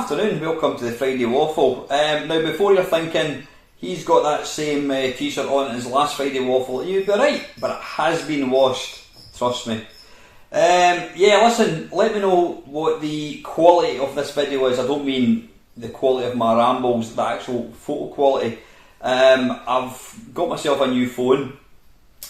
afternoon, welcome to the Friday Waffle. Now before you're thinking he's got that same t-shirt on as last Friday Waffle, you'd be right, but it has been washed, trust me. Listen, let me know what the quality of this video is. I don't mean the quality of my rambles, the actual photo quality. I've got myself a new phone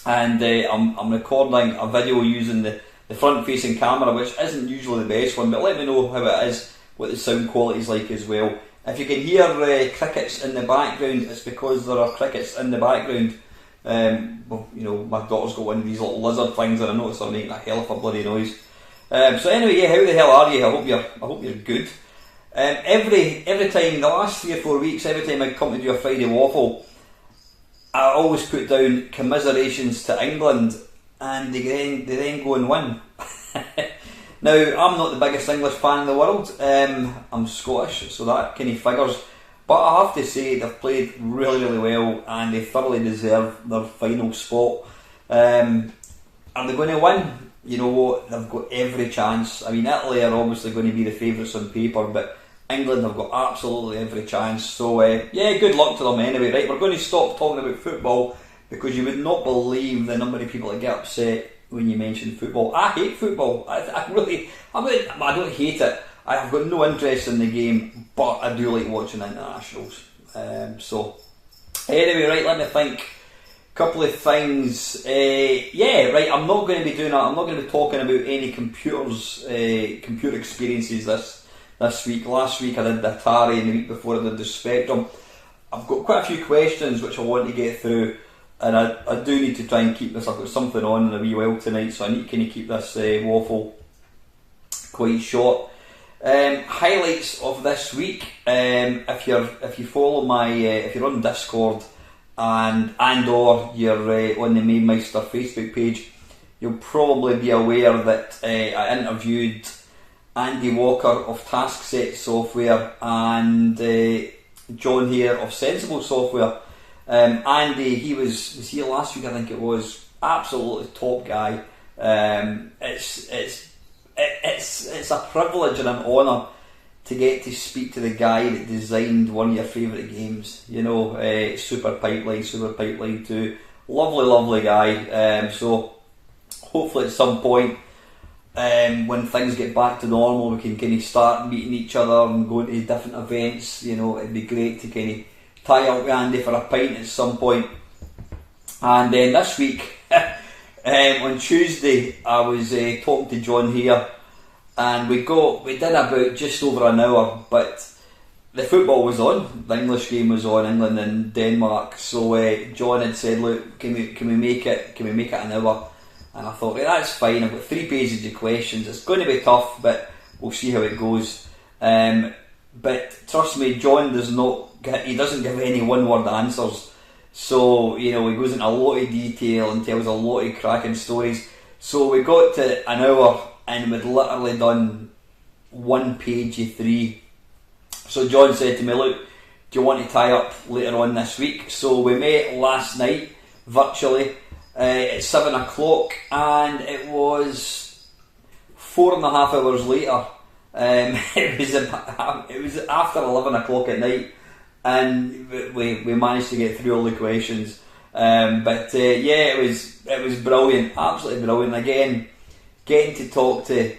and I'm recording a video using the front facing camera, which isn't usually the best one, but let me know how it is, what the sound quality is like as well. If you can hear crickets in the background, it's because there are crickets in the background. My daughter's got one of these little lizard things and I notice they're making a hell of a bloody noise. So anyway, how the hell are you? I hope you're good. Every time, the last 3 or 4 weeks, every time I come to do a Friday Waffle, I always put down commiserations to England, and they then go and win. Now, I'm not the biggest English fan in the world. I'm Scottish, so that kind of figures. But I have to say, they've played really, really well, and they thoroughly deserve their final spot. Are they going to win? You know what? They've got every chance. I mean, Italy are obviously going to be the favourites on paper, but England have got absolutely every chance. So, good luck to them anyway. Right, we're going to stop talking about football, because you would not believe the number of people that get upset when you mention football. I hate football. I don't hate it. I've got no interest in the game, but I do like watching internationals. Anyway, right, let me think. Couple of things. I'm not going to be doing that. I'm not going to be talking about any computer experiences this week. Last week I did the Atari, and the week before I did the Spectrum. I've got quite a few questions which I want to get through, and I do need to try and keep this. I've got something on in a wee while tonight, so I need to kind of keep this waffle quite short. Highlights of this week. If you follow if you're on Discord or you're on the Mainmeister Facebook page, you'll probably be aware that I interviewed Andy Walker of Taskset Software and John here of Sensible Software. Andy, he was here last week, I think it was. Absolutely top guy. It's a privilege and an honour to get to speak to the guy that designed one of your favourite games. You know, Super Pipeline 2. Lovely guy. So hopefully at some point, when things get back to normal, we can kind of start meeting each other and going to different events. You know, it'd be great to kind of tie up with Andy for a pint at some point. And then this week, on Tuesday, I was talking to John here, and we did about just over an hour, but the football was on, the English game was on, England and Denmark. So John had said, "Look, can we make it an hour?" And I thought, right, that's fine. I've got 3 pages of questions. It's going to be tough, but we'll see how it goes. But trust me, John doesn't give any one-word answers. So, you know, he goes into a lot of detail and tells a lot of cracking stories. So we got to an hour and we'd literally done 1 page of 3. So John said to me, "Look, do you want to tie up later on this week?" So we met last night virtually at 7 o'clock, and it was 4.5 hours later. It was after 11 o'clock at night, and we managed to get through all the questions. It was brilliant, absolutely brilliant. Again, getting to talk to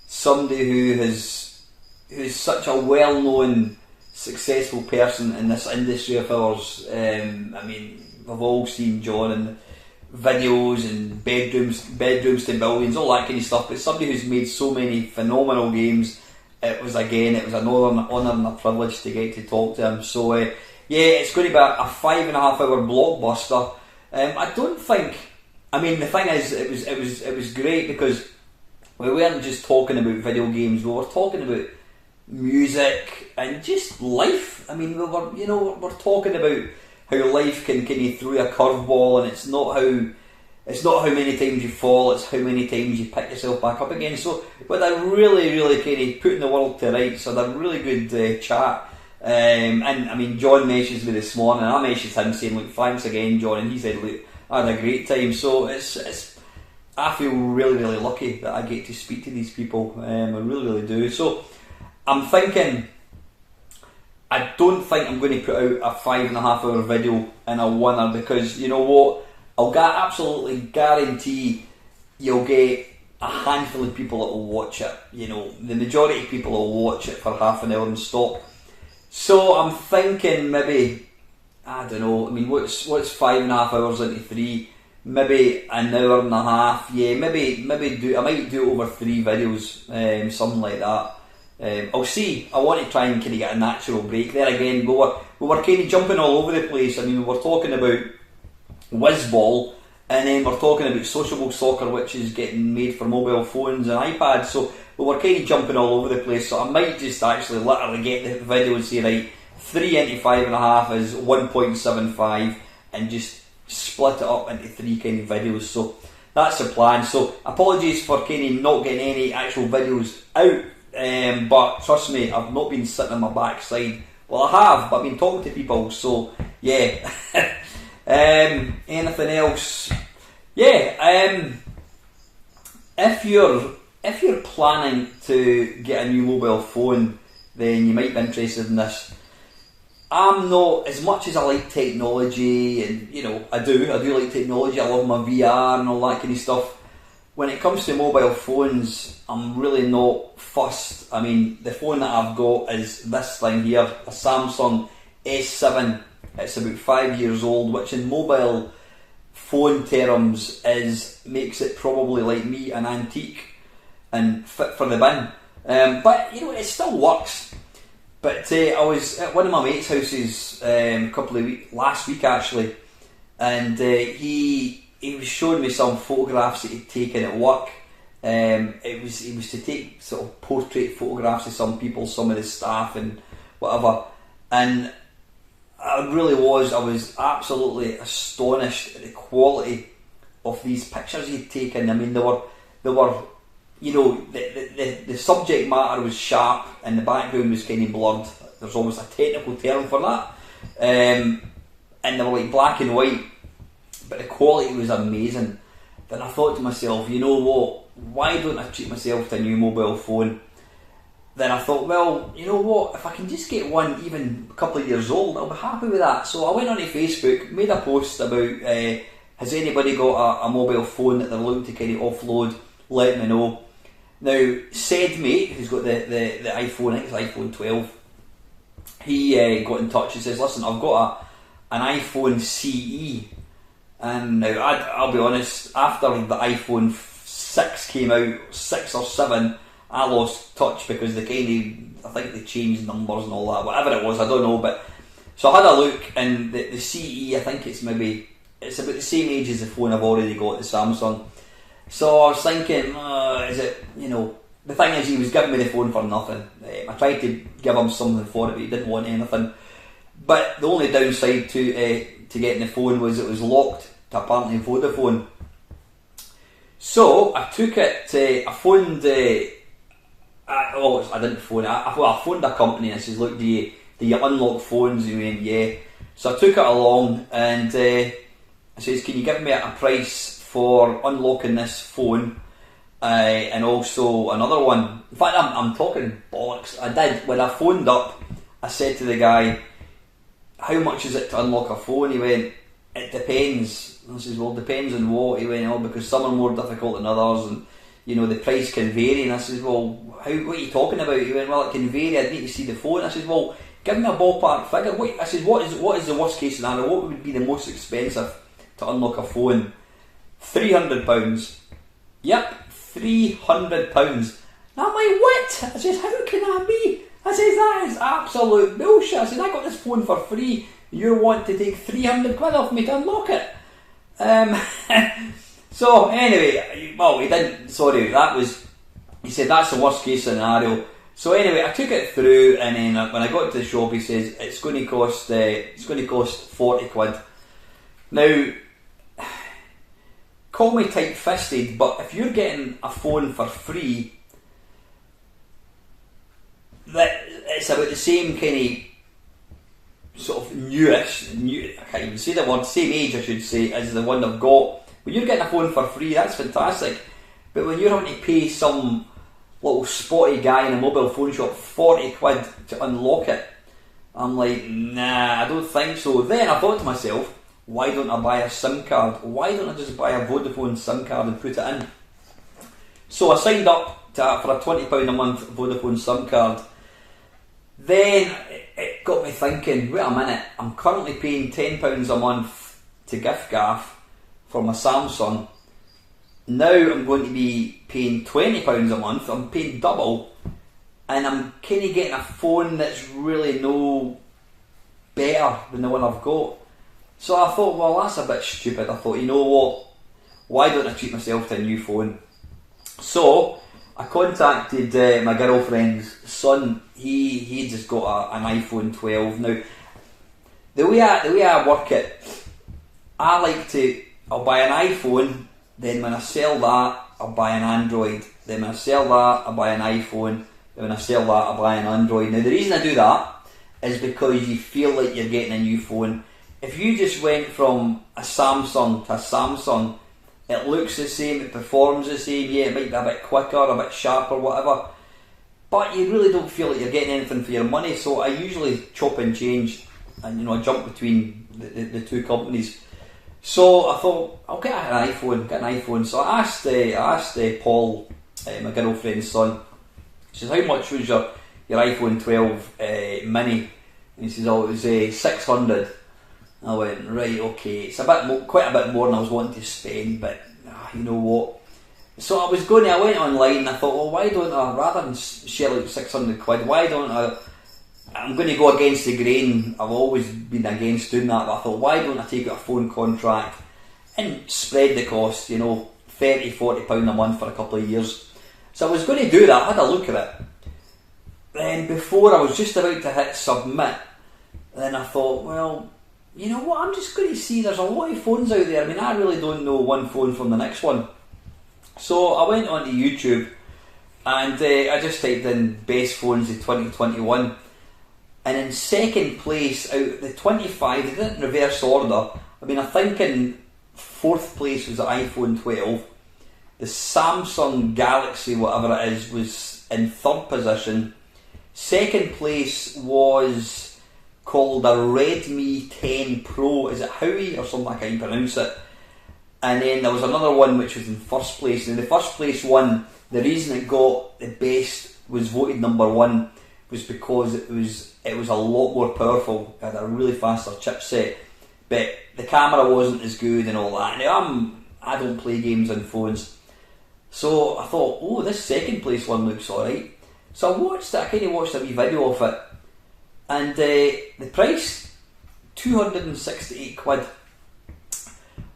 somebody who's such a well-known, successful person in this industry of ours. We've all seen John in videos and bedrooms to millions, all that kind of stuff. But somebody who's made so many phenomenal games, it was an honour and a privilege to get to talk to him. So it's going to be a 5.5 hour blockbuster. The thing is, it was great because we weren't just talking about video games. We were talking about music and just life. I mean, we're talking about how life can kind of throw you a curveball, and it's not how many times you fall, it's how many times you pick yourself back up again. So, but they're really kind of putting the world to rights. So they're really good chat. John messaged me this morning, and I messaged him saying, "Look, thanks again, John," and he said, "Look, I had a great time." So I feel really lucky that I get to speak to these people. I really do. So I'm thinking I don't think I'm going to put out a 5.5 hour video in a winner, because you know what, I'll absolutely guarantee you'll get a handful of people that will watch it. You know, the majority of people will watch it for half an hour and stop. So I'm thinking maybe, I don't know, I mean, what's 5.5 hours into 3? Maybe an hour and a half. Yeah, I might do it over 3 videos, something like that. I'll see. I want to try and kind of get a natural break. There again, we were kind of jumping all over the place. I mean, we were talking about Whizball, and then we're talking about sociable soccer, which is getting made for mobile phones and iPads. So we were kind of jumping all over the place. So I might just actually literally get the video and say, right, 3 into 5.5 is 1.75, and just split it up into 3 kind of videos. So that's the plan. So apologies for kind of not getting any actual videos out. But trust me, I've not been sitting on my backside. Well, I have, but I've been talking to people, so yeah. Anything else? Yeah, if you're planning to get a new mobile phone, then you might be interested in this. I'm not, as much as I like technology, and you know, I do like technology, I love my VR and all that kind of stuff. When it comes to mobile phones, I'm really not fussed. I mean, the phone that I've got is this thing here, a Samsung S7. It's about 5 years old, which in mobile phone terms makes it probably, like me, an antique and fit for the bin. But you know, it still works. But I was at one of my mates' houses last week actually, and he was showing me some photographs that he'd taken at work. It was to take sort of portrait photographs of some people, some of the staff and whatever. And I was absolutely astonished at the quality of these pictures he'd taken. I mean, they were, you know, the subject matter was sharp and the background was kind of blurred. There's almost a technical term for that. And they were like black and white, but the quality was amazing. Then I thought to myself, you know what, why don't I treat myself to a new mobile phone? Then I thought, well, you know what, if I can just get one even a couple of years old, I'll be happy with that. So I went onto Facebook, made a post about, has anybody got a mobile phone that they're looking to kind of offload, let me know. Now, said mate, who's got the iPhone, I think it's iPhone 12, he got in touch and says, listen, I've got an iPhone CE. And now, I'll be honest, after the iPhone 6 came out, 6 or 7, I lost touch because I think they changed numbers and all that, whatever it was, I don't know. But so I had a look, and the CE, I think it's about the same age as the phone I've already got, the Samsung. So I was thinking, is it, you know, the thing is, he was giving me the phone for nothing. I tried to give him something for it, but he didn't want anything. But the only downside to getting the phone was it was locked to apparently Vodafone. So I took it, I phoned, I didn't phone it, I phoned a company and I says, look, do you unlock phones? And he went, yeah. So I took it along and I says, can you give me a price for unlocking this phone? And also another one. In fact, I'm talking bollocks. When I phoned up, I said to the guy, how much is it to unlock a phone? He went, it depends. I says, well, depends on what? He went, because some are more difficult than others, and you know, the price can vary. And I says, well, what are you talking about? He went, well, it can vary, I'd need to see the phone. I says, well, give me a ballpark figure. I says, what is the worst case scenario? What would be the most expensive to unlock a phone? £300. Yep, £300. And I'm like, what? I says, how can that be? I says, that is absolute bullshit. I says, I got this phone for free. You want to take 300 quid off me to unlock it? So anyway, well, he didn't. Sorry, he said that's the worst case scenario. So anyway, I took it through, and then when I got to the shop, he says it's going to cost 40 quid. Now, call me tight-fisted, but if you're getting a phone for free, that it's about the same kind of sort of newish, I can't even say the word, same age I should say, as the one I've got. When you're getting a phone for free, that's fantastic. But when you're having to pay some little spotty guy in a mobile phone shop 40 quid to unlock it, I'm like, nah, I don't think so. Then I thought to myself, why don't I buy a SIM card? Why don't I just buy a Vodafone SIM card and put it in? So I signed up for a £20 a month Vodafone SIM card. Then it got me thinking, wait a minute, I'm currently paying £10 a month to gift gaff for my Samsung. Now I'm going to be paying £20 a month, I'm paying double, and I'm kind of getting a phone that's really no better than the one I've got. So I thought, well, that's a bit stupid. I thought, you know what, why don't I treat myself to a new phone? So I contacted my girlfriend's son. He just got an iPhone 12. Now, the way I work it, I'll buy an iPhone, then when I sell that, I'll buy an Android. Then when I sell that, I'll buy an iPhone. Then when I sell that, I'll buy an Android. Now, the reason I do that is because you feel like you're getting a new phone. If you just went from a Samsung to a Samsung, it looks the same, it performs the same, yeah, it might be a bit quicker, a bit sharper, whatever, but you really don't feel like you're getting anything for your money. So I usually chop and change, and I jump between the two companies. So I thought, I'll get an iPhone. So I asked Paul, my girlfriend's son, he says, how much was your iPhone 12 mini? And he says, oh, it was 600. I went, right, okay, it's quite a bit more than I was wanting to spend, but you know what? So I went online and I thought, well, why don't I, rather than shell out 600 quid, why don't I'm going to go against the grain. I've always been against doing that, but I thought, why don't I take out a phone contract and spread the cost, £30, £40 a month for a couple of years. So I was going to do that, I had a look at it. Then before I was just about to hit submit, then I thought, well, you know what, I'm just going to see, there's a lot of phones out there. I mean, I really don't know one phone from the next one. So I went onto YouTube and I just typed in best phones of 2021. And in second place out of the 25, they didn't reverse order. I mean, I think in fourth place was the iPhone 12. The Samsung Galaxy, whatever it is, was in third position. Second place was called a Redmi 10 Pro. Is it Howie or something? I can't pronounce it. And then there was another one which was in first place. And the first place one, the reason it got the best, was voted number one, was because it was a lot more powerful. It had a really faster chipset, but the camera wasn't as good and all that. Now I don't play games on phones, so I thought, oh, this second place one looks alright. So I kind of watched a wee video of it, and the price, 268 quid.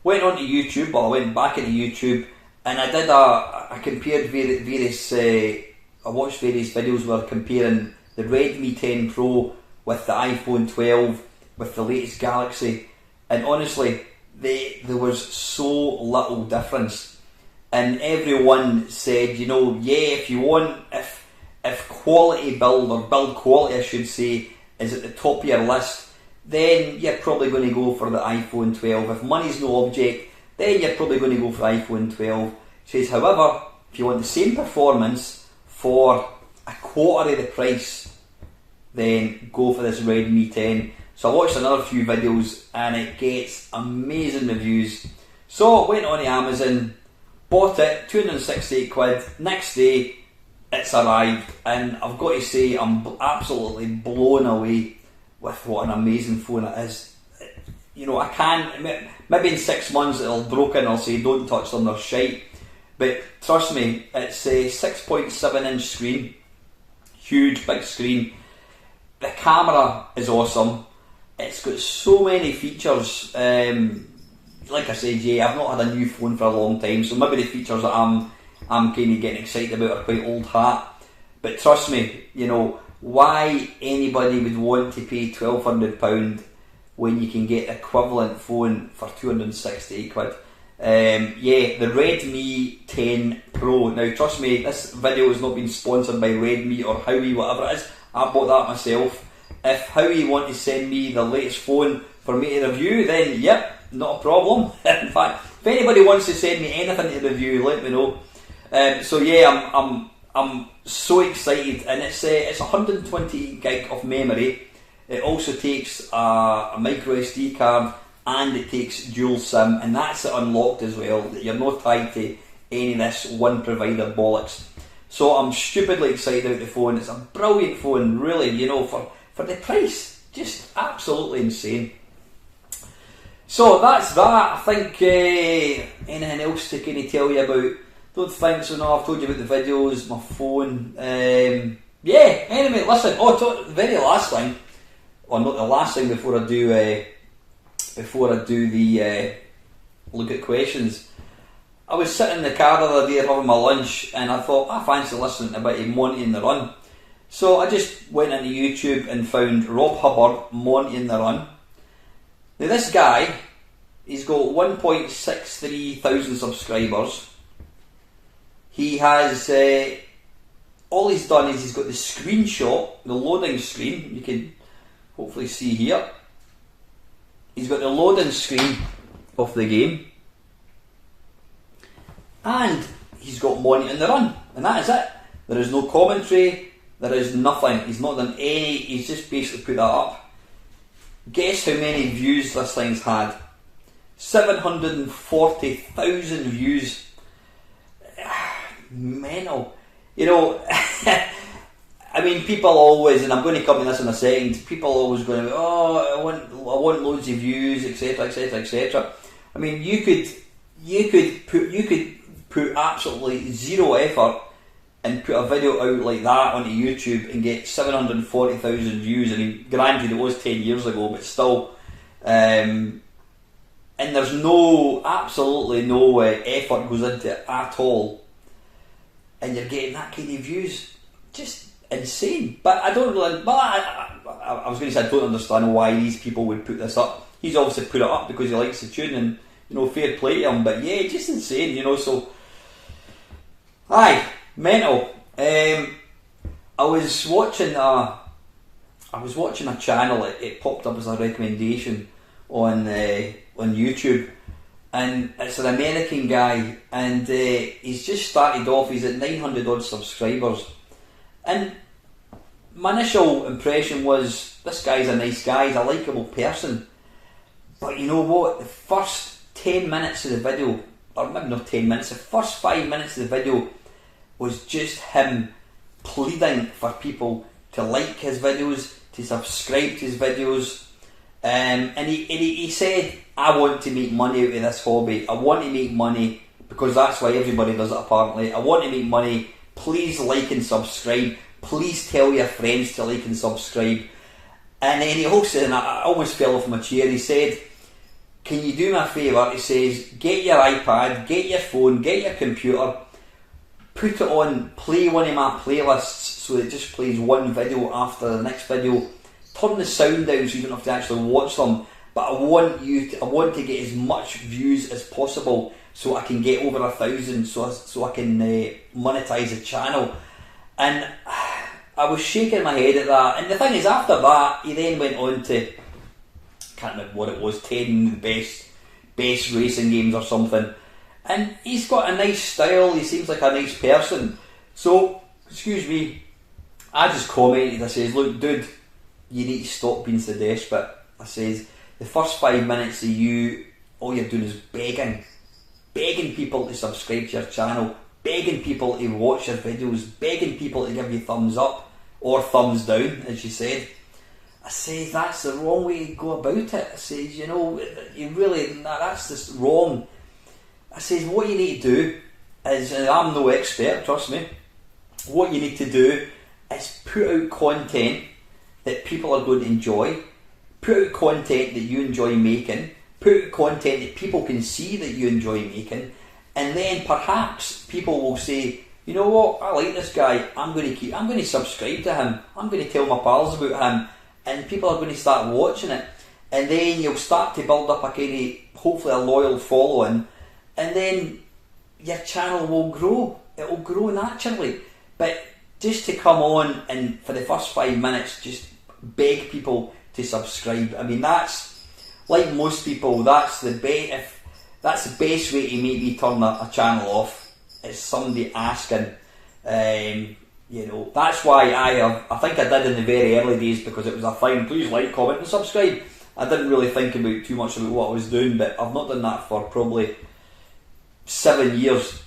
Went onto YouTube, I went back into YouTube, and I compared various. I watched various videos where comparing the Redmi 10 Pro with the iPhone 12 with the latest Galaxy, and honestly, there was so little difference. And everyone said, if you want, if quality build, or build quality I should say, is at the top of your list, then you're probably going to go for the iPhone 12. If money's no object, then you're probably going to go for iPhone 12. It says, however, if you want the same performance for a quarter of the price, then go for this Redmi 10. So I watched another few videos and it gets amazing reviews. So I went on to Amazon, bought it, 268 quid. Next day, it's arrived, and I've got to say, I'm absolutely blown away with what an amazing phone it is. I can't, maybe in 6 months it'll broken, I'll say don't touch them, they're shite. But trust me, it's a 6.7 inch screen, huge big screen. The camera is awesome. It's got so many features. Like I said, I've not had a new phone for a long time, so maybe the features that I'm kind of getting excited about are quite old hat. But trust me, why anybody would want to pay £1,200 when you can get the equivalent phone for 268 quid. The Redmi 10 Pro. Now trust me, this video has not been sponsored by Redmi or Howie, whatever it is. I bought that myself. If Howie want to send me the latest phone for me to review, then yep, not a problem. In fact, if anybody wants to send me anything to review, let me know. I'm so excited, and it's 120 gig of memory. It also takes a micro SD card, and it takes dual SIM, and that's it unlocked as well, that you're not tied to any of this one provider bollocks. So I'm stupidly excited about the phone. It's a brilliant phone, really, you know, for the price. Just absolutely insane. So that's that. I think anything else to kind of tell you about? Don't think so. No, I've told you about the videos, my phone. Yeah, anyway, listen. Oh, the very last thing, or not the last thing before I do the look at questions. I was sitting in the car the other day having my lunch, and I thought, I fancy listening to a bit of Monty and the Run. So I just went into YouTube and found Rob Hubbard, Monty and the Run. Now this guy, he's got 1.63 thousand subscribers. He has, all he's done is he's got the screenshot, the loading screen, you can hopefully see here. He's got the loading screen of the game. And he's got Monty and the Run, and that is it. There is no commentary, there is nothing. He's not done any, he's just basically put that up. Guess how many views this thing's had? 740,000 views. Mental. You know, I mean, people always, and I'm going to come to this in a second, people always going to go, oh, I want loads of views, etc, etc, etc. I mean, you could put absolutely zero effort and put a video out like that onto YouTube and get 740,000 views. I mean, granted it was 10 years ago, but still, and there's absolutely no effort goes into it at all, and you're getting that kind of views. Just insane. But I don't really, I was going to say I don't understand why these people would put this up. He's obviously put it up because he likes the tune, and you know, fair play to him, but yeah, just insane, you know. So aye, mental. I was watching a channel, it popped up as a recommendation on YouTube, and it's an American guy, and he's just started off, he's at 900 odd subscribers, and my initial impression was, this guy's a nice guy, he's a likeable person, but you know what, the first 10 minutes of the video, or maybe not 10 minutes, the first 5 minutes of the video was just him pleading for people to like his videos, to subscribe to his videos, and he said, I want to make money out of this hobby, I want to make money, because that's why everybody does it apparently, I want to make money, please like and subscribe, please tell your friends to like and subscribe. And then he also, and I almost fell off my chair, he said, can you do me a favour? He says, get your iPad, get your phone, get your computer, put it on, play one of my playlists so it just plays one video after the next video, turn the sound down so you don't have to actually watch them, but I want to get as much views as possible so I can get over 1,000, so I can monetize the channel. And I was shaking my head at that, and the thing is, after that he then went on to, can't remember what it was, 10 best racing games or something, and he's got a nice style, he seems like a nice person. So, excuse me, I just commented, I says, look dude, you need to stop being so desperate. I says, the first 5 minutes of you, all you're doing is begging people to subscribe to your channel, begging people to watch your videos, begging people to give you thumbs up or thumbs down, as you said. I say, that's the wrong way to go about it. I says, you know, you really, that's just wrong. I says, what you need to do is, and I'm no expert, trust me, what you need to do is put out content that people are going to enjoy, put out content that you enjoy making, put out content that people can see that you enjoy making, and then perhaps people will say, you know what, I like this guy, I'm going to subscribe to him, I'm going to tell my pals about him, and people are going to start watching it, and then you'll start to build up a kind of, hopefully a loyal following, and then your channel will grow, it will grow naturally. But just to come on and for the first 5 minutes just beg people to subscribe, I mean, that's, like most people, that's the best way to make me turn a channel off, is somebody asking, you know, that's why I think I did in the very early days, because it was a thing, please like, comment and subscribe. I didn't really think about too much about what I was doing, but I've not done that for probably 7 years.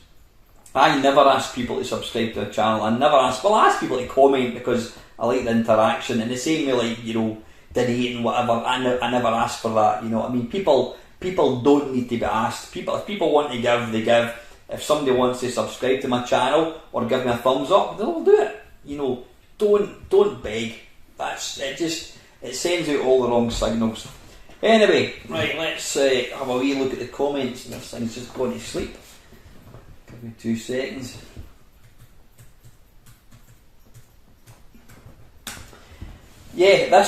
I never ask people to subscribe to a channel. I ask people to comment because I like the interaction, and the same way, like, you know, donate and whatever. I never ask for that, you know what I mean? People don't need to be asked. If people want to give, they give. If somebody wants to subscribe to my channel or give me a thumbs up, they'll do it. You know, don't beg. It sends out all the wrong signals. Anyway, right, let's have a wee look at the comments. This thing's just gone to sleep. Give me 2 seconds. Yeah,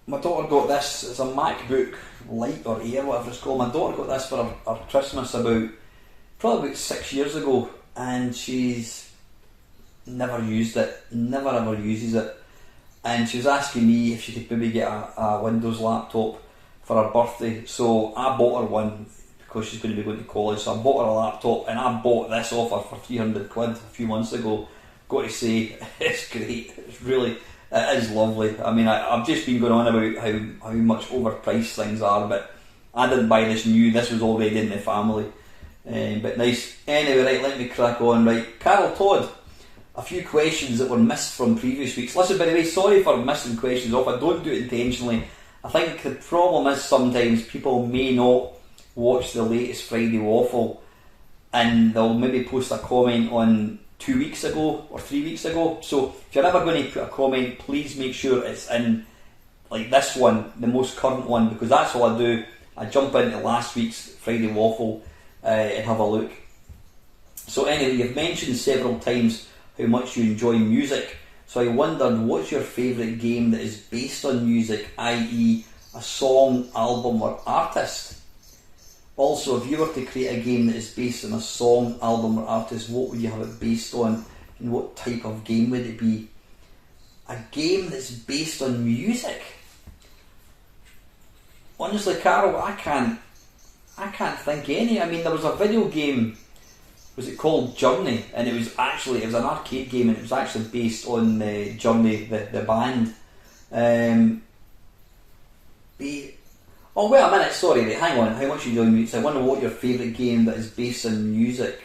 my daughter got this. It's a MacBook Lite or Air, whatever it's called. My daughter got this for her Christmas probably about 6 years ago, and she's never used it, never ever uses it. And she was asking me if she could maybe get a Windows laptop for her birthday, so I bought her one because she's going to be going to college. So I bought her a laptop, and I bought this off her for 300 quid a few months ago. Got to say, it's great. It is lovely. I mean, I've just been going on about how much overpriced things are, but I didn't buy this new. This was already in the family. But nice. Anyway, right, let me crack on. Right, Carol Todd, a few questions that were missed from previous weeks. Listen, by the way, sorry for missing questions off. I don't do it intentionally. I think the problem is sometimes people may not watch the latest Friday Waffle, and they'll maybe post a comment on 2 weeks ago or 3 weeks ago. So if you're ever going to put a comment, please make sure it's in like this one, the most current one, because that's all I do. I jump into last week's Friday Waffle and have a look. So anyway, you've mentioned several times how much you enjoy music, so I wondered, what's your favourite game that is based on music, i.e. a song, album or artist? Also, if you were to create a game that is based on a song, album or artist, what would you have it based on, and what type of game would it be? A game that's based on music? Honestly, Carol, I can't think any. I mean, there was a video game, was it called Journey? And it was an arcade game, and it was actually based on Journey, the band. Oh, wait a minute, sorry, hang on, how much you enjoy music? I wonder what your favourite game that is based on music.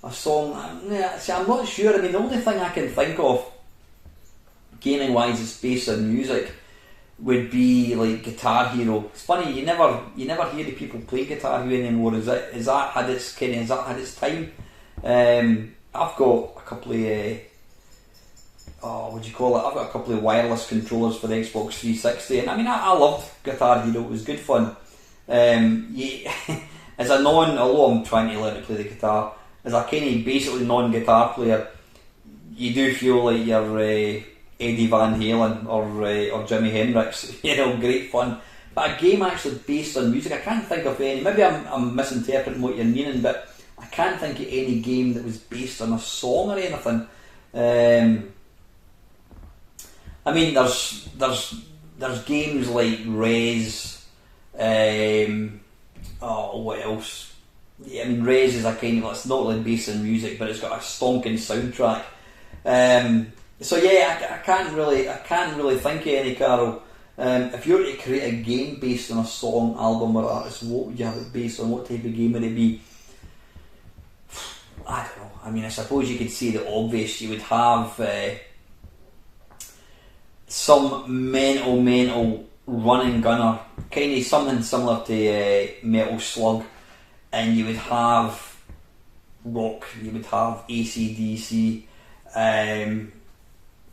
A song, see, I'm not sure. I mean, the only thing I can think of, gaming wise, is based on music, would be like Guitar Hero. It's funny, you never hear the people play Guitar Hero anymore. Has that had its time? I've got a couple of I've got a couple of wireless controllers for the Xbox 360, and I mean, I loved Guitar Hero. It was good fun. As a although I'm trying to learn to play the guitar, as a kind of basically non-guitar player, you do feel like you're Eddie Van Halen or Jimi Hendrix. You know, great fun. But a game actually based on music, I can't think of any. Maybe I'm misinterpreting what you're meaning, but I can't think of any game that was based on a song or anything. I mean, there's games like Rez. What else? Yeah, I mean, Rez is a kind of, it's not really based on music, but it's got a stonking soundtrack. So yeah, I can't really think of any, Carol. If you were to create a game based on a song, album or artist, what would you have it based on? What type of game would it be? I don't know. I mean, I suppose you could say the obvious. You would have some mental running gunner, kind of something similar to Metal Slug, and you would have rock. You would have AC/DC.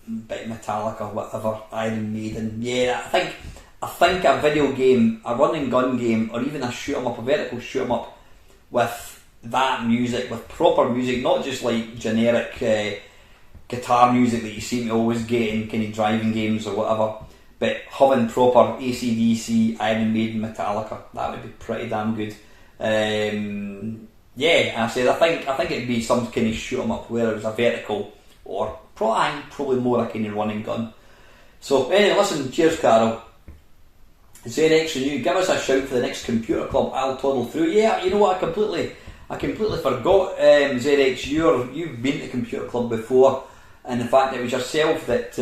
Bit Metallica, whatever, Iron Maiden. Yeah, I think a video game, a run and gun game, or even a shoot 'em up, a vertical shoot 'em up with that music, with proper music, not just like generic guitar music that you seem to always get in kind of driving games or whatever, but having proper AC/DC, Iron Maiden, Metallica, that would be pretty damn good. I think it'd be some kind of shoot 'em up, whether it was a vertical or probably more a kind of running gun. So anyway, listen, cheers, Carol. Is there extra new? Give us a shout for the next computer club. I'll toddle through. Yeah, you know what? I I completely forgot, ZX, you've been to Computer Club before, and the fact that it was yourself that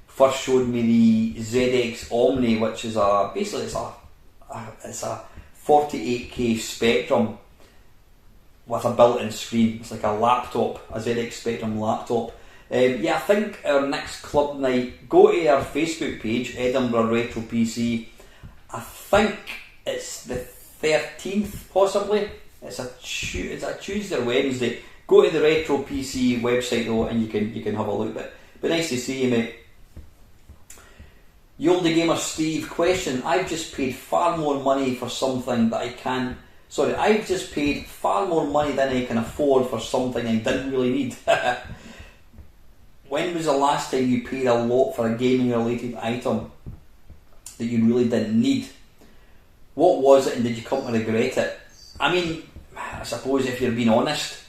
first showed me the ZX Omni, which is basically it's a 48K Spectrum with a built-in screen. It's like a laptop, a ZX Spectrum laptop. I think our next club night, go to our Facebook page, Edinburgh Retro PC. I think it's the 13th, possibly. It's a Tuesday or Wednesday. Go to the Retro PC website though, and you can have a look. But nice to see you, mate. The Oldie Gamer Steve, question: I've just paid far more money for something that I can. Sorry, I've just paid far more money than I can afford for something I didn't really need. When was the last time you paid a lot for a gaming related item that you really didn't need? What was it, and did you come to regret it? I mean, I suppose if you're being honest,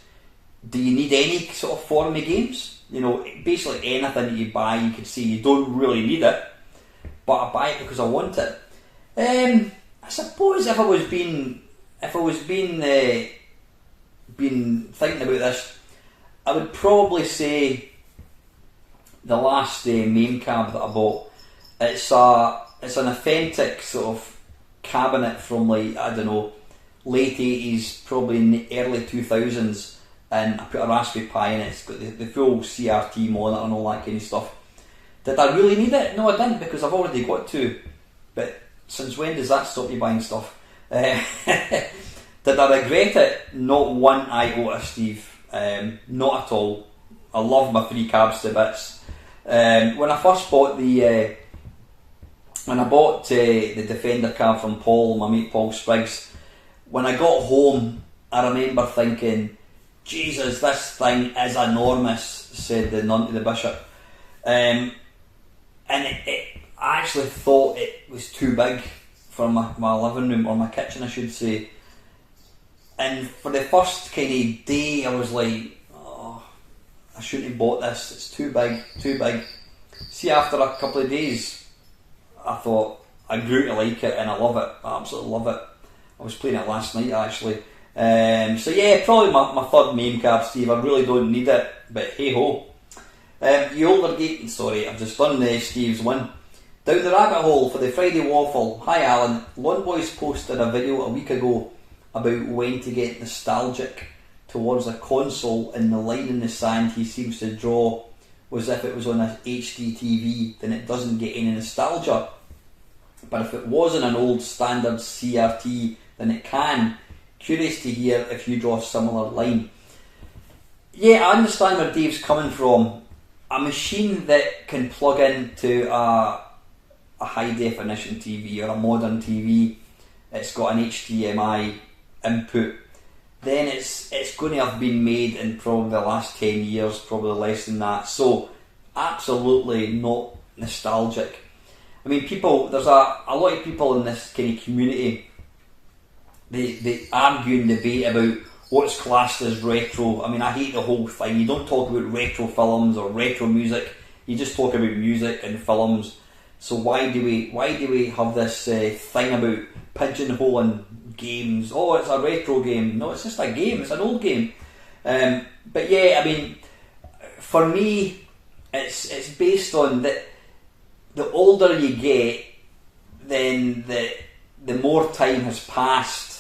do you need any sort of form of games? You know, basically anything that you buy, you could say you don't really need it, but I buy it because I want it. I suppose if I was being thinking about this, I would probably say the last MAME cab that I bought. It's an authentic sort of cabinet from, like, I don't know, late 80s, probably in the early 2000s, and I put a Raspberry Pi in it. It's got the full CRT monitor and all that kind of stuff. Did I really need it? No, I didn't, because I've already got two. But since when does that stop you buying stuff? Did I regret it? Not one iota, Steve. Not at all. I love my free cabs to bits. When I first bought the Defender cab from Paul, my mate Paul Spriggs, when I got home, I remember thinking, Jesus, this thing is enormous, said the nun to the bishop. And I actually thought it was too big for my living room, or my kitchen I should say. And for the first kind of day I was like, oh, I shouldn't have bought this, it's too big. See, after a couple of days I thought I grew to like it, and I love it, I absolutely love it. I was playing it last night actually. So yeah, probably my third MAME cab, Steve. I really don't need it, but hey ho. You older gate, sorry, I've just done Steve's one. Down the rabbit hole for the Friday Waffle. Hi Alan, Lon Boys posted a video a week ago about when to get nostalgic towards a console, and the line in the sand he seems to draw was if it was on a HD TV, then it doesn't get any nostalgia. But if it was on an old standard CRT, then it can. Curious to hear if you draw a similar line. Yeah, I understand where Dave's coming from. A machine that can plug into a high definition TV or a modern TV, it's got an HDMI input, then it's going to have been made in probably the last 10 years, probably less than that. So absolutely not nostalgic. I mean, there's a lot of people in this kind of community, they argue and debate about what's classed as retro. I mean, I hate the whole thing. You don't talk about retro films or retro music, you just talk about music and films. So why do we have this thing about pigeonholing games? Oh, it's a retro game. No, it's just a game, it's an old game. But yeah, I mean, for me, it's based on that. The older you get, then the more time has passed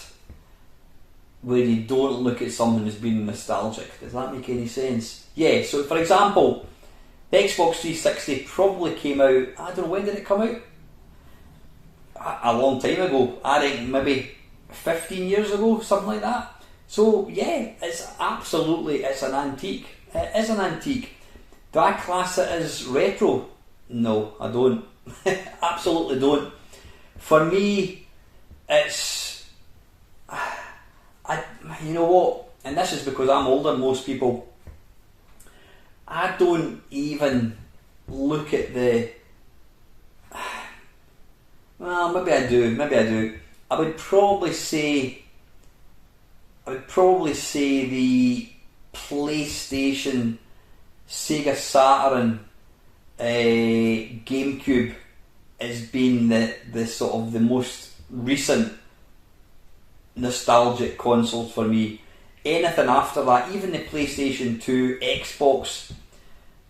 where you don't look at something as being nostalgic. Does that make any sense? Yeah, so for example, the Xbox 360 probably came out, I don't know, when did it come out? A long time ago. I think maybe 15 years ago, something like that. So yeah, it's an antique. It is an antique. Do I class it as retro? No, I don't. Absolutely don't. For me, it's... you know what? And this is because I'm older than most people. I don't even look at the... Well, maybe I do. I would probably say the PlayStation, Sega Saturn, GameCube has been the sort of the most recent nostalgic consoles for me. anything after that, even the PlayStation 2, Xbox,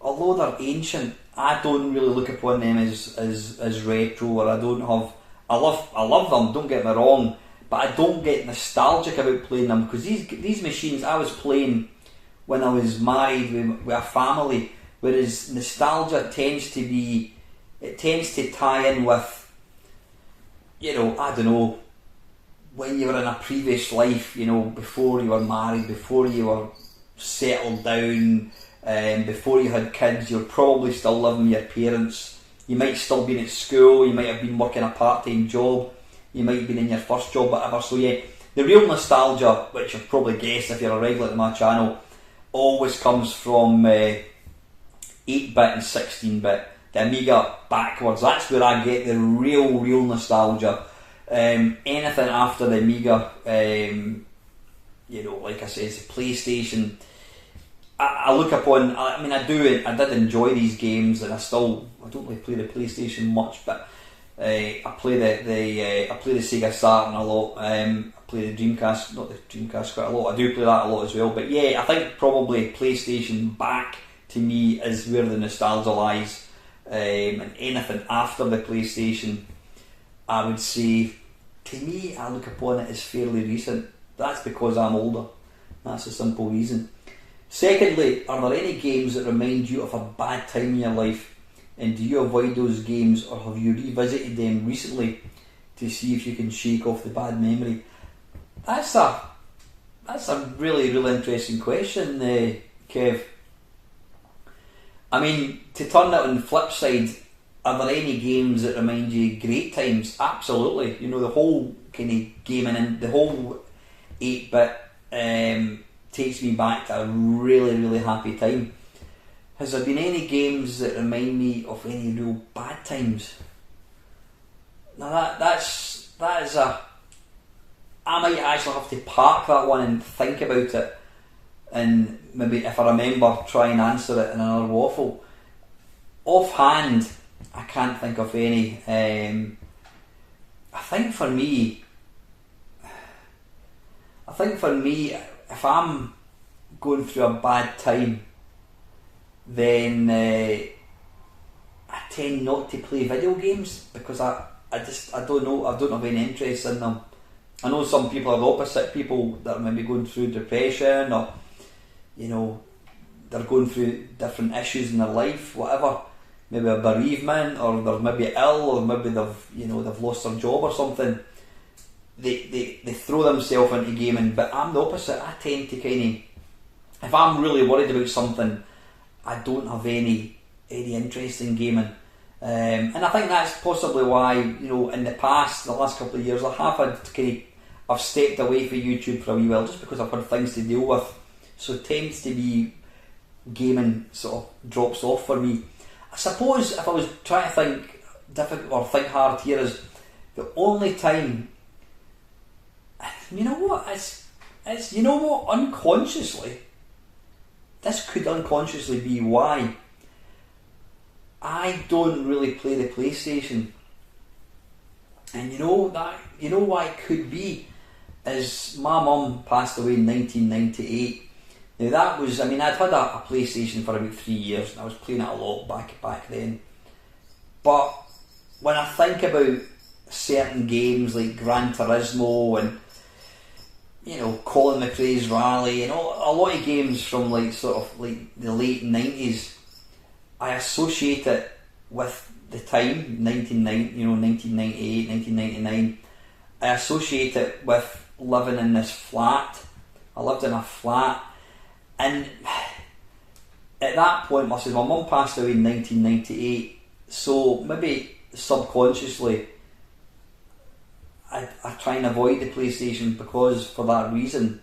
although they're ancient, I don't really look upon them as retro, or I don't have. I love them. Don't get me wrong, but I don't get nostalgic about playing them, because these machines I was playing when I was married with a family. Whereas nostalgia tends to tie in with, I don't know, when you were in a previous life, before you were married, before you were settled down, before you had kids. You're probably still living with your parents. You might still be at school, you might have been working a part-time job, you might have been in your first job, whatever. So yeah, the real nostalgia, which you've probably guessed if you're a regular to my channel, always comes from 8-bit and 16-bit, the Amiga backwards. That's where I get the real nostalgia. Anything after the Amiga, like I said, it's a PlayStation. I look upon. I did enjoy these games, and I don't really play the PlayStation much, but I play the Sega Saturn a lot. I play the Dreamcast, not the Dreamcast quite a lot. I do play that a lot as well. But yeah, I think probably PlayStation back to me is where the nostalgia lies. And anything after the PlayStation, I would say, to me, I look upon it as fairly recent. That's because I'm older. That's a simple reason. Secondly, are there any games that remind you of a bad time in your life, and do you avoid those games, or have you revisited them recently to see if you can shake off the bad memory? That's a really interesting question, Kev. I mean, to turn that on the flip side, are there any games that remind you of great times? Absolutely. The whole kind of gaming and the whole 8-bit takes me back to a really happy time. Has there been any games that remind me of any real bad times? Now that is a. I might actually have to park that one and think about it, and maybe if I remember, try and answer it in another waffle. Offhand, I can't think of any. I think for me, if I'm going through a bad time, then I tend not to play video games, because I don't have any interest in them. I know some people are the opposite, people that are maybe going through depression, or they're going through different issues in their life, whatever, maybe a bereavement, or they're maybe ill, or maybe they've lost their job or something. They throw themselves into gaming, but I'm the opposite. I tend to if I'm really worried about something, I don't have any interest in gaming. And I think that's possibly why, in the past, the last couple of years, I have had I've stepped away from YouTube for a wee while, just because I've had things to deal with. So it tends to be gaming sort of drops off for me. I suppose if I was trying to think hard here, is the only time. Unconsciously, this could unconsciously be why I don't really play the PlayStation. And why it could be is my mum passed away in 1998. Now that was, I'd had a PlayStation for about 3 years, and I was playing it a lot back then. But when I think about certain games like Gran Turismo and Colin McRae's Rally, a lot of games from the late 90s, I associate it with the time, 1998, 1999. I associate it with living in this flat. I lived in a flat, and at that point, my mum passed away in 1998, so maybe subconsciously I try and avoid the PlayStation for that reason.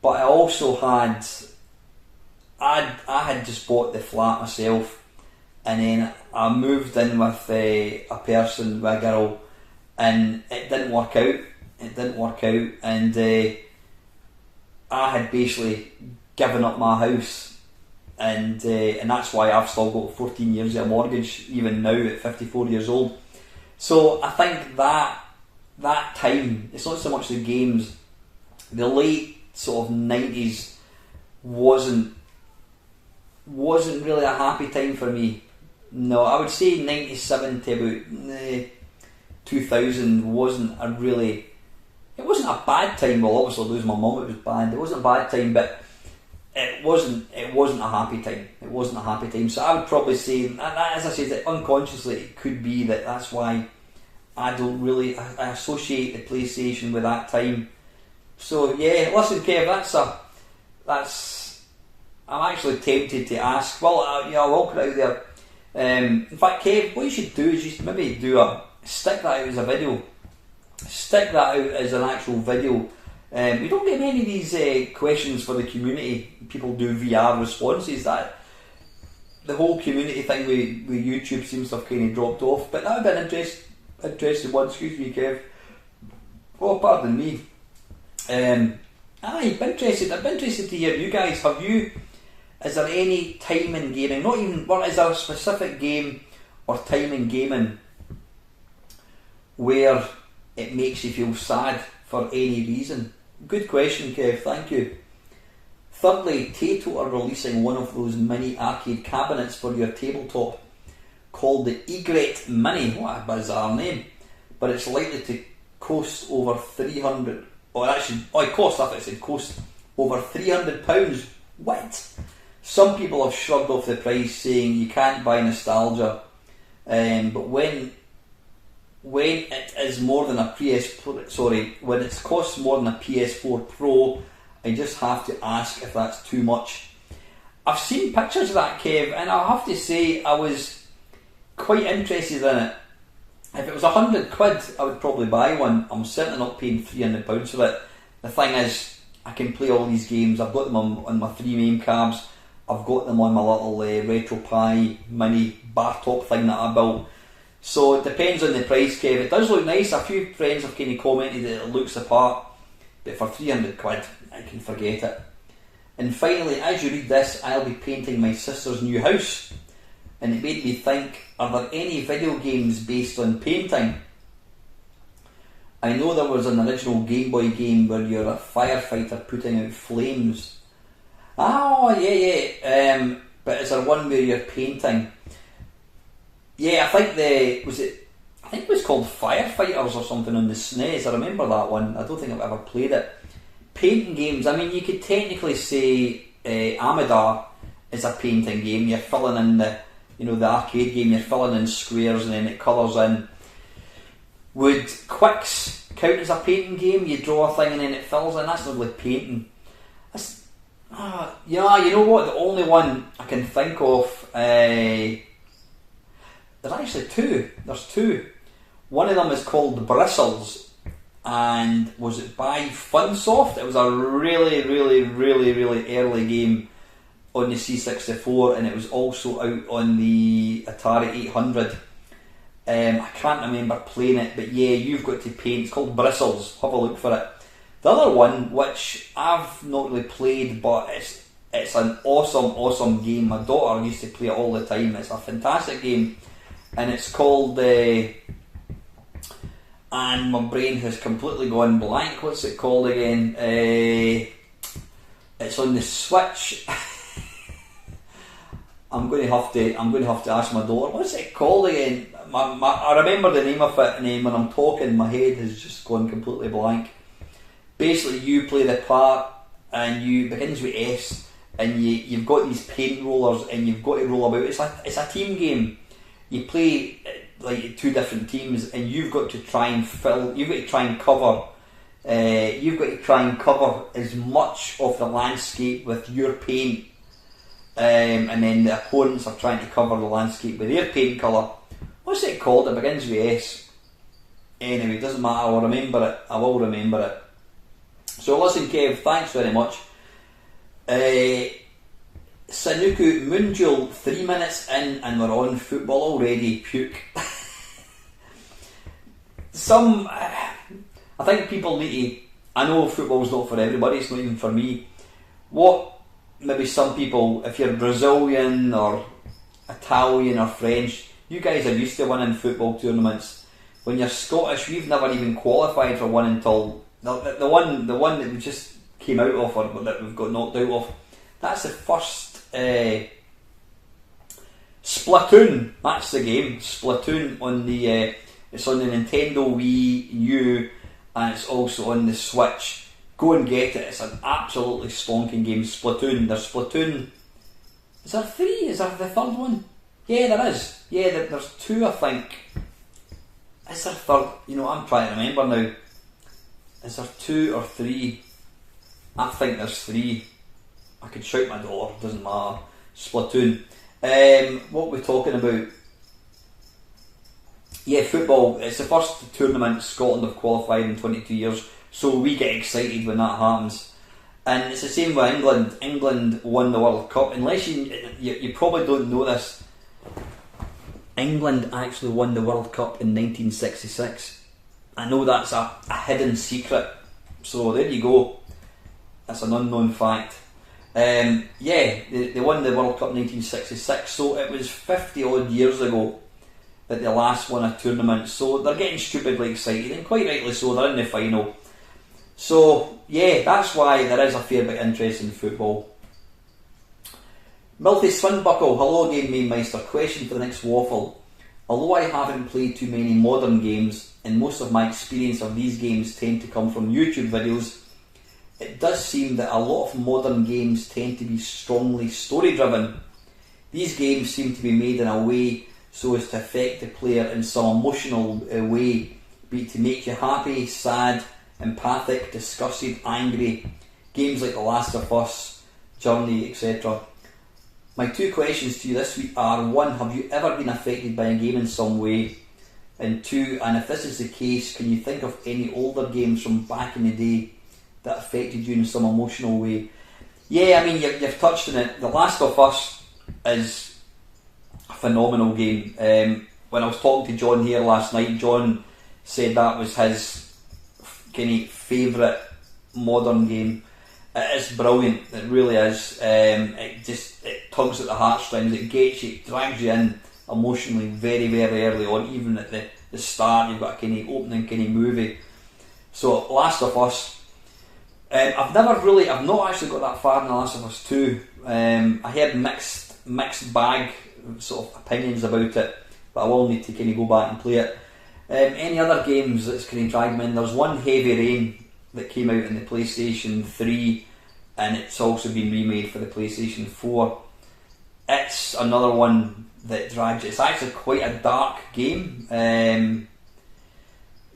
But I also had just bought the flat myself, and then I moved in with a girl, and it didn't work out. And I had basically given up my house, and that's why I've still got 14 years of a mortgage, even now at 54 years old. So I think that time, it's not so much the games, the late sort of 90s wasn't really a happy time for me. No, I would say 97 to about 2000 wasn't a really... It wasn't a bad time. Well, obviously losing my mum, it was bad. It wasn't a bad time, but it wasn't a happy time. It wasn't a happy time. So I would probably say, and as I said, unconsciously it could be that's why I don't really... I associate the PlayStation with that time. So yeah, listen, Kev, I'm actually tempted to ask. Well, I'll put it out there. In fact, Kev, what you should do is just maybe stick that out as a video. Stick that out as an actual video. We don't get many of these questions for the community. People do VR responses. That the whole community thing with YouTube seems to have kind of dropped off. But that would be an interesting one. Excuse me, Kev. Oh, pardon me. I'd be interested to hear you guys. Is there any time in gaming? Not even. Well, is there a specific game or time in gaming where it makes you feel sad for any reason? Good question, Kev, thank you. Thirdly, Tato are releasing one of those mini arcade cabinets for your tabletop called the Egret Mini. What a bizarre name. But it's likely to cost over 300... cost over £300. What? Some people have shrugged off the price, saying you can't buy nostalgia. But when it is more than a when it costs more than a PS4 Pro, I just have to ask if that's too much. I've seen pictures of that, Kev, and I have to say I was quite interested in it. If it was £100, I would probably buy one. I'm certainly not paying £300 for it. The thing is, I can play all these games. I've got them on my 3 main cabs. I've got them on my little RetroPie mini bar top thing that I built. So it depends on the price, Kev. It does look nice. A few friends have kind of commented that it looks the part, but for £300, I can forget it. And finally, as you read this, I'll be painting my sister's new house, and it made me think, are there any video games based on painting? I know there was an original Game Boy game where you're a firefighter putting out flames. Oh, yeah. But is there one where you're painting? Yeah, I think it was called Firefighters or something on the SNES. I remember that one. I don't think I've ever played it. Painting games, I mean, you could technically say Amidar is a painting game. You're filling in the arcade game, you're filling in squares and then it colours in. Would Quicks count as a painting game? You draw a thing and then it fills in. That's not really painting. You know what? The only one I can think of, there's actually two. There's two. One of them is called Bristles, and was it by Funsoft? It was a really, really, really, really early game on the C64, and it was also out on the Atari 800. I can't remember playing it, but yeah, you've got to paint. It's called Bristles. Have a look for it. The other one, which I've not really played, but it's an awesome game. My daughter used to play it all the time. It's a fantastic game, and it's called... and my brain has completely gone blank. What's it called again? It's on the Switch. I'm going to have to ask my daughter. What's it called again? I remember the name of it, and then when I'm talking, my head has just gone completely blank. Basically, you play the part, and you begins with S, and you've got these paint rollers, and you've got to roll about. It's a team game. You play like two different teams, and you've got to try and cover. You've got to try and cover as much of the landscape with your paint, and then the opponents are trying to cover the landscape with their paint colour. What's it called? It begins with S. Anyway, it doesn't matter. I'll remember it. I will remember it. So listen, Kev, thanks very much. Sanuku Moonjewel, 3 minutes in and we're on football already. Puke. I think people need to... I know football's not for everybody, it's not even for me. What maybe some people, if you're Brazilian or Italian or French, you guys are used to winning football tournaments. When you're Scottish, we've never even qualified for one until... The one that we just came out of, or that we've got knocked out of. That's the first Splatoon. That's the game. Splatoon on the it's on the Nintendo Wii U, and it's also on the Switch. Go and get it. It's an absolutely stonking game. Splatoon. There's Splatoon. Is there 3? Is there the third one? Yeah, there is. Yeah, there's 2, I think. Is there a third? You know, I'm trying to remember now. Is there 2 or 3? I think there's 3. I could shout my door, doesn't matter. Splatoon. What we're talking about? Yeah, football. It's the first tournament Scotland have qualified in 22 years, so we get excited when that happens. And it's the same with England. England won the World Cup. Unless you probably don't know this, England actually won the World Cup in 1966. I know that's a hidden secret, so there you go. That's an unknown fact. Yeah, they won the World Cup in 1966, so it was 50 odd years ago that they last won a tournament, so they're getting stupidly excited, and quite rightly so. They're in the final. So yeah, that's why there is a fair bit of interest in football. Milty Swinbuckle, hello again, Main Meister. Question for the next waffle. Although I haven't played too many modern games, and most of my experience of these games tend to come from YouTube videos, it does seem that a lot of modern games tend to be strongly story driven. These games seem to be made in a way so as to affect the player in some emotional way, be it to make you happy, sad, empathic, disgusted, angry. Games like The Last of Us, Journey, etc. My 2 questions to you this week are: 1, have you ever been affected by a game in some way? And 2, and if this is the case, can you think of any older games from back in the day that affected you in some emotional way? Yeah, I mean, you've touched on it. The Last of Us is a phenomenal game. When I was talking to John here last night, John said that was his kind of favourite modern game. It is brilliant, it really is. It tugs at the heartstrings, it gets you, it drags you in emotionally very, very early on. Even at the start, you've got a kind of opening kind of movie. So, Last of Us, I've not actually got that far in The Last of Us 2. I heard mixed bag sort of opinions about it, but I will need to kind of go back and play it. Any other games that's kind of dragged me in? There's one, Heavy Rain, that came out in the PlayStation 3, and it's also been remade for the PlayStation 4. It's another one that drags you. It's actually quite a dark game.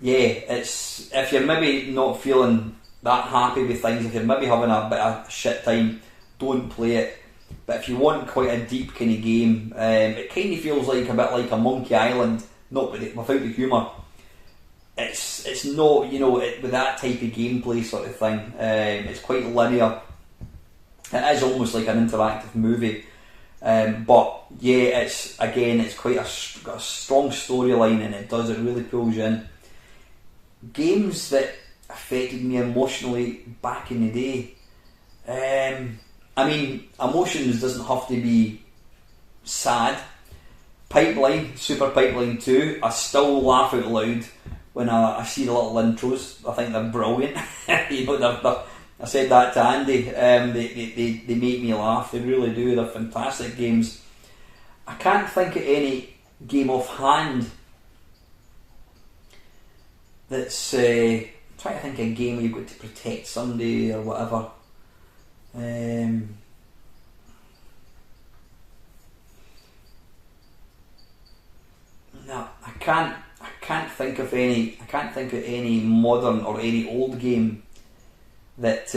It's, if you're maybe not feeling that happy with things, if you're maybe having a bit of shit time, don't play it. But if you want quite a deep kind of game, it kind of feels like a bit like a Monkey Island, not without the humour. It's not, with that type of gameplay sort of thing. It's quite linear. It is almost like an interactive movie. But yeah, it's quite got a strong storyline, and it really pulls you in. Games that affected me emotionally back in the day. I mean, emotions doesn't have to be sad. Pipeline, Super Pipeline 2, I still laugh out loud when I see the little intros. I think they're brilliant. I said that to Andy. They make me laugh. They really do. They're fantastic games. I can't think of any game offhand that's trying to think of a game where you've got to protect somebody or whatever. No, I can't think of any. I can't think of any modern or any old game that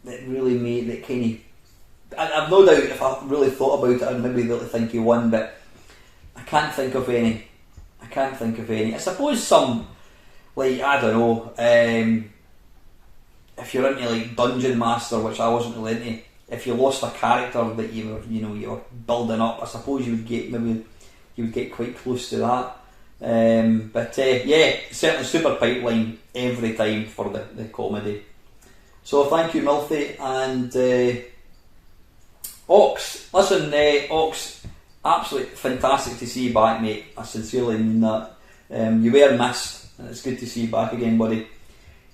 really made that kind of. I've no doubt if I really thought about it, I'd maybe be able to think of one, but I can't think of any. I suppose some, like, I don't know. If you're into like Dungeon Master, which I wasn't really into, if you lost a character that you were building up, I suppose you would get quite close to that. But yeah, certainly Super Pipeline every time for the comedy. So thank you, Milthy, and Ox. Listen, Ox, absolutely fantastic to see you back, mate. I sincerely mean that. You were missed, and it's good to see you back again, buddy.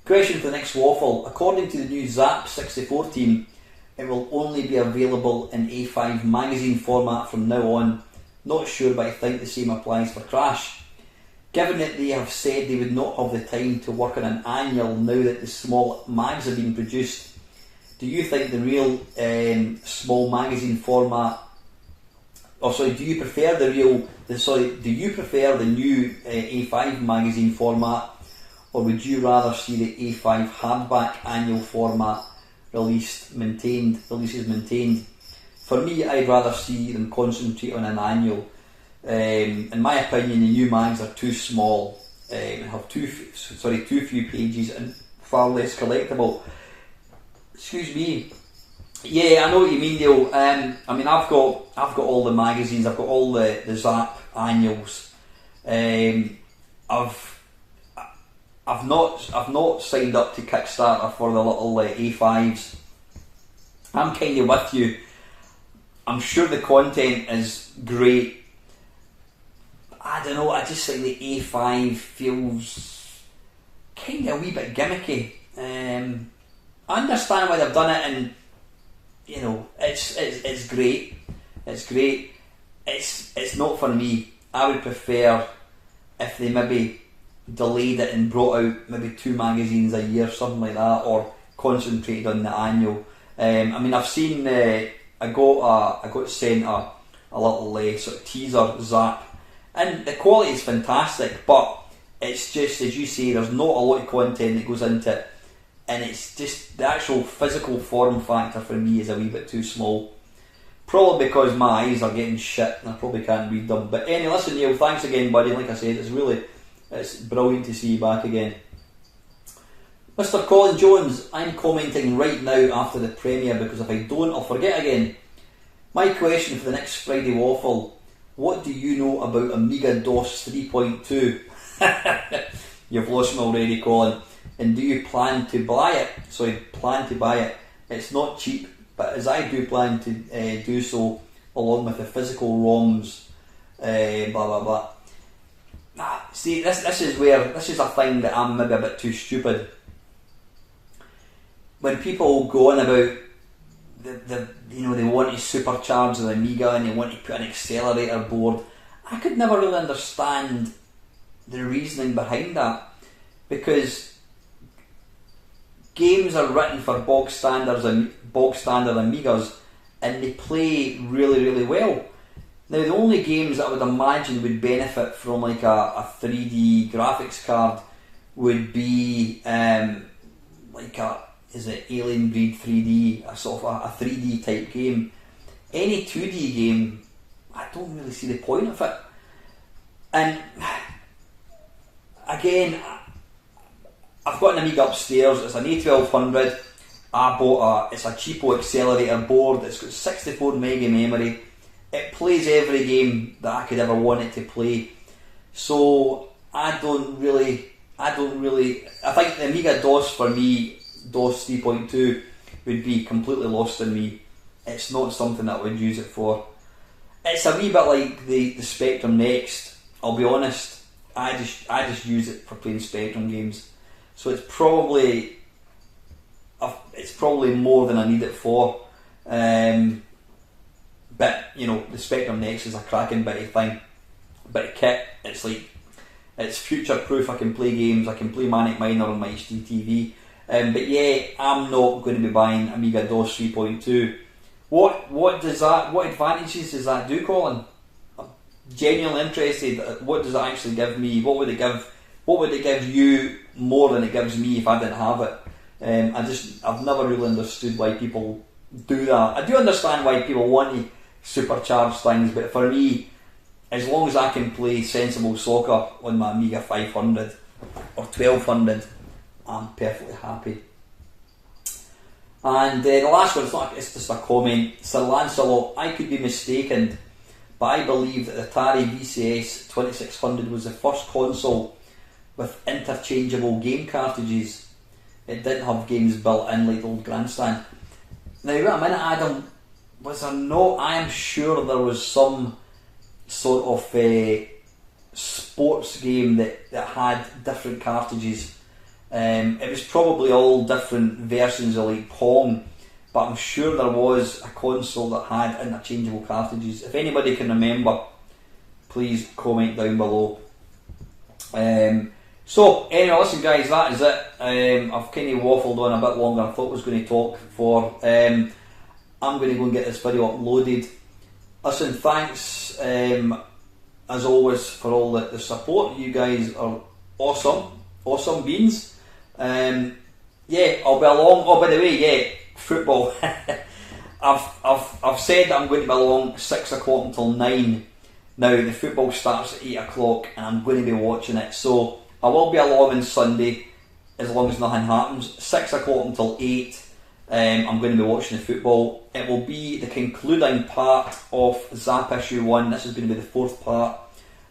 Question for the next waffle. According to the new Zap 64 team, it will only be available in A5 magazine format from now on. Not sure, but I think the same applies for Crash. Given that they have said they would not have the time to work on an annual now that the small mags are being produced, do you think the real small magazine format, do you prefer the new A5 magazine format, or would you rather see the A5 hardback annual format releases maintained? For me, I'd rather see them concentrate on an annual. In my opinion, the new mags are too small, have too few pages and far less collectible. Excuse me. Yeah, I know what you mean, Dale. I mean, I've got all the magazines. I've got all the Zap annuals. I've not signed up to Kickstarter for the little A5s. I'm kind of with you. I'm sure the content is great. I don't know, I just think the A5 feels kind of a wee bit gimmicky. I understand why they've done it, and you know, it's great. It's great. It's not for me. I would prefer if they maybe delayed it and brought out maybe 2 magazines a year, something like that, or concentrated on the annual. I mean, I've seen. I got sent a little sort of teaser Zap, and the quality is fantastic, but it's just, as you say, there's not a lot of content that goes into it, and it's just the actual physical form factor for me is a wee bit too small. Probably because my eyes are getting shit and I probably can't read them. But anyway, listen, Neil, thanks again, buddy. Like I said, it's brilliant to see you back again. Mr. Colin Jones, I'm commenting right now after the premiere because if I don't, I'll forget again. My question for the next Friday Waffle: what do you know about Amiga DOS 3.2? You've lost me already, Colin. And do you plan to buy it? So I plan to buy it. It's not cheap, but as I do plan to do so, along with the physical ROMs, blah blah blah. See, this is a thing that I'm maybe a bit too stupid. When people go on about they want to supercharge the Amiga and they want to put an accelerator board, I could never really understand the reasoning behind that, because games are written for bog standard Amigas and they play really, really well. Now, the only games that I would imagine would benefit from like a 3D graphics card would be is it Alien Breed 3D, a sort of a 3D type game. Any 2D game, I don't really see the point of it. And again, I've got an Amiga upstairs. It's an A1200. It's a cheapo accelerator board. It's got 64 mega memory. It plays every game that I could ever want it to play. So I think the Amiga DOS for me, DOS 3.2, would be completely lost on me. It's not something that I would use it for. It's a wee bit like the Spectrum Next. I'll be honest, I just use it for playing Spectrum games. So it's probably more than I need it for. But you know, the Spectrum Next is a cracking bit of thing, bit of kit. It's future proof. I can play games. I can play Manic Miner on my HD TV. But yeah, I'm not going to be buying Amiga DOS 3.2. What advantages does that do, Colin? I'm genuinely interested. What does it actually give me? What would it give you more than it gives me if I didn't have it? I've never really understood why people do that. I do understand why people want to supercharge things, but for me, as long as I can play sensible soccer on my Amiga 500 or 1200, I'm perfectly happy. And the last one, it's just a comment. Sir Lancelot, I could be mistaken, but I believe that the Atari VCS 2600 was the first console with interchangeable game cartridges. It didn't have games built in like the old Grandstand. Now wait a minute, Adam, was there not? I am sure there was some sort of sports game that had different cartridges. It was probably all different versions of like Pong, but I'm sure there was a console that had interchangeable cartridges. If anybody can remember, please comment down below. So anyway, listen guys, that is it. I've kind of waffled on a bit longer than I thought I was going to talk for. I'm going to go and get this video uploaded. Listen, thanks as always for all the support. You guys are awesome beans. Yeah, I'll be along. Oh, by the way, yeah, football. I've said that I'm going to be along 6 o'clock until 9. Now the football starts at 8 o'clock and I'm going to be watching it, so I will be along on Sunday as long as nothing happens. 6 o'clock until 8, I'm going to be watching the football. It will be the concluding part of Zap Issue 1. This is going to be the 4th part.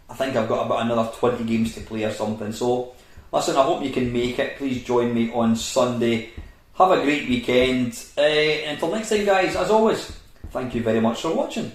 I think I've got about another 20 games to play or something. So listen, I hope you can make it. Please join me on Sunday. Have a great weekend. Until next time guys, as always, thank you very much for watching.